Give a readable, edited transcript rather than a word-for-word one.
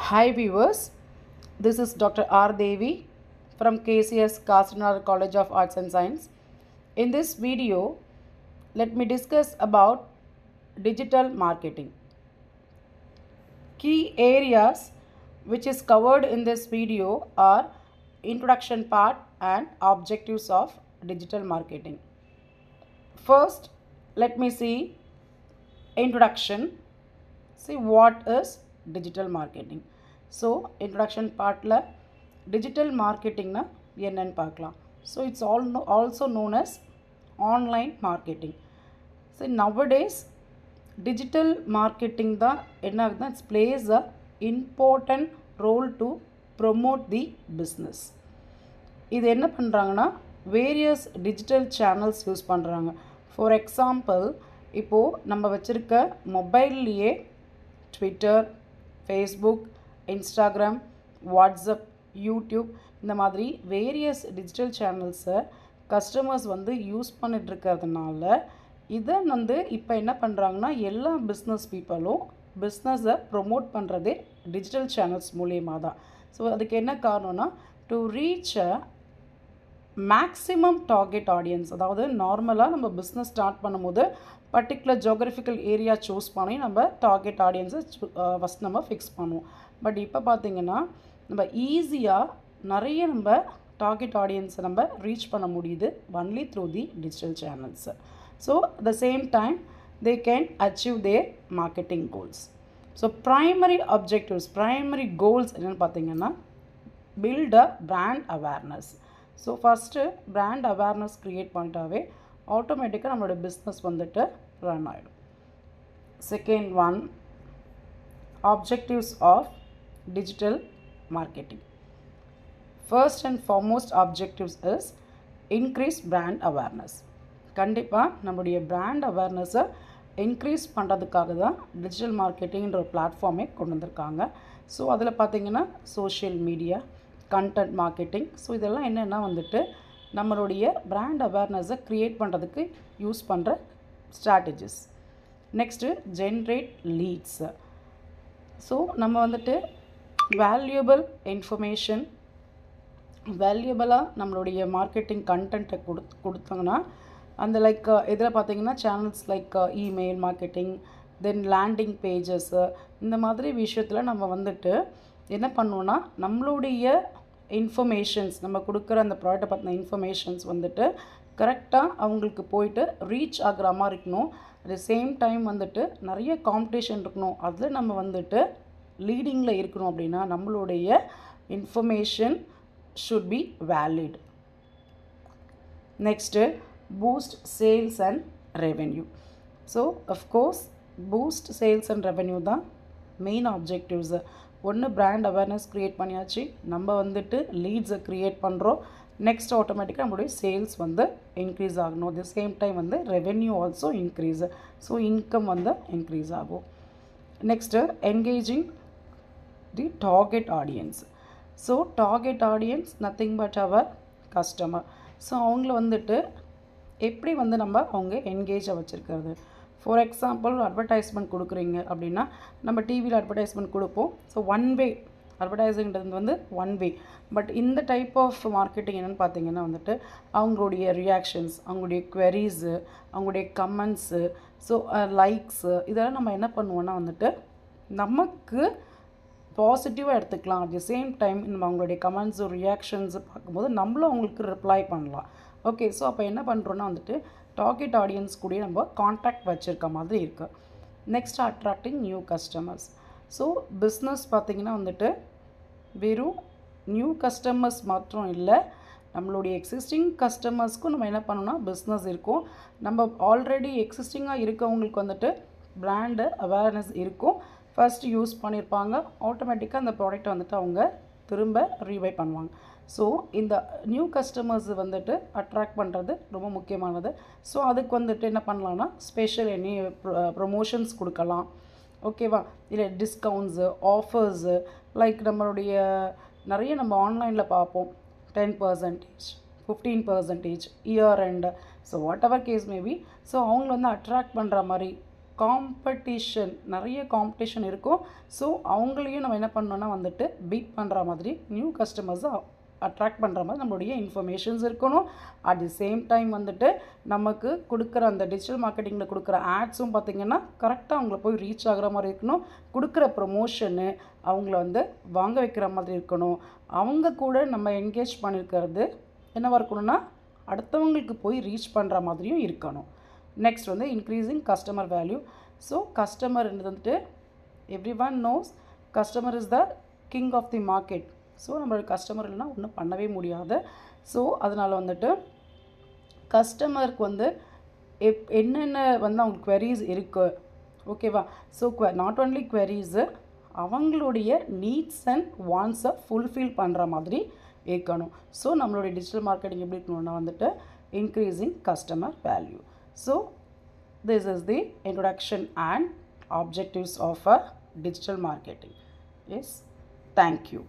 Hi viewers, this is Dr. R. Devi from KCS Kasaragod College of Arts and Science. In this video, let me discuss about digital marketing. Key areas which is covered in this video are introduction part and objectives of digital marketing. First, let me see introduction. See what is digital marketing. So introduction partல digital marketing na என்னன்னு பார்க்கலாம். So it's also known as online marketing. So nowadays digital marketing தான் என்ன ஆகுதுன்னா it plays a important role to promote the business. இது என்ன பண்ணுறாங்கன்னா various digital channels use பண்ணுறாங்க. For example இப்போது நம்ம வச்சுருக்க மொபைல்லையே Twitter, Facebook, Instagram, WhatsApp, YouTube இந்த மாதிரி வேரியஸ் டிஜிட்டல் சேனல்ஸை கஸ்டமர்ஸ் யூஸ் பண்ணிகிட்ருக்கிறதுனால இதை இப்போ என்ன பண்ணுறாங்கன்னா எல்லா பிஸ்னஸ் பீப்புளும் பிஸ்னஸை ப்ரொமோட் பண்ணுறதே டிஜிட்டல் சேனல்ஸ் மூலியமாக தான். ஸோ அதுக்கு என்ன காரணம்னா to reach a maximum target audience. அதாவது நார்மலாக நம்ம பிஸ்னஸ் ஸ்டார்ட் பண்ணும்போது பர்டிகுலர் ஜியோகிராஃபிக்கல் ஏரியா சூஸ் பண்ணி நம்ம டார்கெட் ஆடியன்ஸை ஃபஸ்ட் நம்ம ஃபிக்ஸ் பண்ணுவோம். பட் இப்போ பார்த்திங்கன்னா நம்ம ஈஸியாக நிறைய நம்ம டார்கெட் ஆடியன்ஸை நம்ம ரீச் பண்ண முடியுது only through the digital channels. So at the same time they can achieve their marketing goals. So primary objectives, primary goals என்னன்னு பார்த்தீங்கன்னா build a brand awareness. So first brand awareness create பண்ணிட்டாவே ஆட்டோமேட்டிக்காக நம்மளோட business run ஆகிடும். Second one, objectives of digital marketing. First and foremost objectives is increase brand awareness. கண்டிப்பாக நம்மளுடைய brand அவேர்னஸை increase பண்ணுறதுக்காக தான் டிஜிட்டல் மார்க்கெட்டிங்கிற ஒரு பிளாட்ஃபார்மே கொண்டு வந்திருக்காங்க. ஸோ அதில் பார்த்திங்கன்னா social media, content marketing, so இதெல்லாம் என்னென்னா நம்மளுடைய பிராண்ட் அவேர்னஸை க்ரியேட் பண்ணுறதுக்கு யூஸ் பண்ணுற strategies. Next generate leads. So நம்ம வேல்யூபிள் இன்ஃபர்மேஷன், வேல்யூபிளாக நம்மளுடைய மார்க்கெட்டிங் கண்டென்ட்டை கொடுத்தாங்கன்னா அந்த இதில் பார்த்திங்கன்னா channels email marketing, then landing pages, இந்த மாதிரி விஷயத்தில் நம்ம என்ன பண்ணுவோன்னா நம்மளுடைய இன்ஃபர்மேஷன்ஸ், நம்ம கொடுக்குற அந்த ப்ராடக்ட்டை பற்றின இன்ஃபர்மேஷன்ஸ் கரெக்டாக அவங்களுக்கு போயிட்டு ரீச் ஆகிற மாதிரி இருக்கணும். அட் த சேம் டைம் நிறைய காம்படிஷன் இருக்கணும். அதில் நம்ம லீடிங்கில் இருக்கணும். அப்படின்னா நம்மளுடைய information should be valid. Next, boost sales and revenue. So of course boost sales and revenue தான் மெயின் ஆப்ஜெக்டிவ்ஸ். ஒன்று பிராண்ட் அவேர்னஸ் க்ரியேட் பண்ணியாச்சு, நம்ம லீட்ஸை க்ரியேட் பண்ணுறோம். நெக்ஸ்ட் ஆட்டோமேட்டிக்காக நம்மளுடைய சேல்ஸ் இன்க்ரீஸ் ஆகணும். At the same time revenue also increase. So income increase ஆகும். Next engaging the target audience. So target audience nothing but our customer. So அவங்கள எப்படி நம்ம அவங்க என்கேஜாக வச்சுருக்கிறது. ஃபார் எக்ஸாம்பிள் அட்வர்டைஸ்மெண்ட் கொடுக்குறீங்க அப்படின்னா நம்ம டிவியில் அட்வர்டைஸ்மெண்ட் கொடுப்போம். ஸோ ஒன் வே அட்வர்டைஸிங்கிறது ஒன் வே. பட் இந்த டைப் ஆஃப் மார்க்கெட்டிங் என்னென்னு பார்த்தீங்கன்னா அவங்களுடைய ரியாக்ஷன்ஸ், அவங்களுடைய குவெரிஸு, அவங்களுடைய கமெண்ட்ஸு, ஸோ லைக்ஸு, இதெல்லாம் நம்ம என்ன பண்ணுவோன்னா நமக்கு பாசிட்டிவாக எடுத்துக்கலாம். அட் த சேம் டைம் நம்ம அவங்களுடைய கமெண்ட்ஸு, ரியாக்ஷன்ஸு பார்க்கும்போது நம்மளும் அவங்களுக்கு ரிப்ளை பண்ணலாம். ஓகே, ஸோ அப்போ என்ன பண்ணுறோன்னா டார்கெட் ஆடியன்ஸ் கூட நம்ம கான்டாக்ட் வச்சுருக்க மாதிரி இருக்குது. Next attracting new customers. So business பார்த்திங்கன்னா வெறும் நியூ கஸ்டமர்ஸ் மாத்திரம் இல்லை, நம்மளுடைய எக்ஸிஸ்டிங் கஸ்டமர்ஸ்க்கும் நம்ம என்ன பண்ணோன்னா பிஸ்னஸ் இருக்கும். நம்ம ஆல்ரெடி எக்ஸிஸ்டிங்காக இருக்கவங்களுக்கு பிராண்டு அவேர்னஸ் இருக்கும். ஃபஸ்ட்டு யூஸ் பண்ணியிருப்பாங்க, ஆட்டோமேட்டிக்காக அந்த ப்ராடக்ட்டை அவங்க திரும்ப ரீபை பண்ணுவாங்க. ஸோ இந்த நியூ கஸ்டமர்ஸ் அட்ராக்ட் பண்ணுறது ரொம்ப முக்கியமானது. ஸோ அதுக்கு என்ன பண்ணலான்னா ஸ்பெஷல் எனி ப்ரொமோஷன்ஸ் கொடுக்கலாம். ஓகேவா, இல்லை டிஸ்கவுண்ட்ஸு, ஆஃபர்ஸு, நம்மளுடைய நிறைய நம்ம ஆன்லைனில் பார்ப்போம். 10%, 15%, year end, so whatever case maybe. So அவங்கள அட்ராக்ட் பண்ணுற மாதிரி காம்படிஷன், நிறைய காம்படிஷன் இருக்கும். ஸோ அவங்களையும் நம்ம என்ன பண்ணோன்னா வந்துட்டு பீட் பண்ணுற மாதிரி, நியூ கஸ்டமர்ஸை அட்ராக்ட் பண்ணுற மாதிரி நம்மளுடைய இன்ஃபர்மேஷன்ஸ் இருக்கணும். அட் தி சேம் டைம் வந்துட்டு நமக்கு கொடுக்குற அந்த டிஜிட்டல் மார்க்கெட்டிங்கில் கொடுக்குற ஆட்ஸும் பார்த்திங்கன்னா கரெக்டாக அவங்கள போய் ரீச் ஆகிற மாதிரி இருக்கணும். கொடுக்குற ப்ரொமோஷனு அவங்கள வந்து வாங்க வைக்கிற மாதிரி இருக்கணும். அவங்க கூட நம்ம என்கேஜ் பண்ணியிருக்கிறது என்னவாக இருக்கணும்னா அடுத்தவங்களுக்கு போய் ரீச் பண்ணுற மாதிரியும் இருக்கணும். நெக்ஸ்ட் வந்து increasing customer value. So customer வந்துட்டு every one knows customer is the king of the market. So நம்மளோட கஸ்டமர் இல்லைனா ஒன்றும் பண்ணவே முடியாது. ஸோ அதனால் வந்துட்டு கஸ்டமருக்கு வந்து என்னென்ன வந்து அவங்களுக்கு queries இருக்குது, ஓகேவா? ஸோ நாட் ஒன்லி queries, அவங்களுடைய நீட்ஸ் அண்ட் வாண்ட்ஸை ஃபுல்ஃபில் பண்ணுற மாதிரி இருக்கணும். ஸோ நம்மளுடைய டிஜிட்டல் மார்க்கெட்டிங் எப்படி இருக்கணும்னா வந்துட்டு increasing customer value. So this is the introduction and objectives of a digital marketing. Yes, thank you.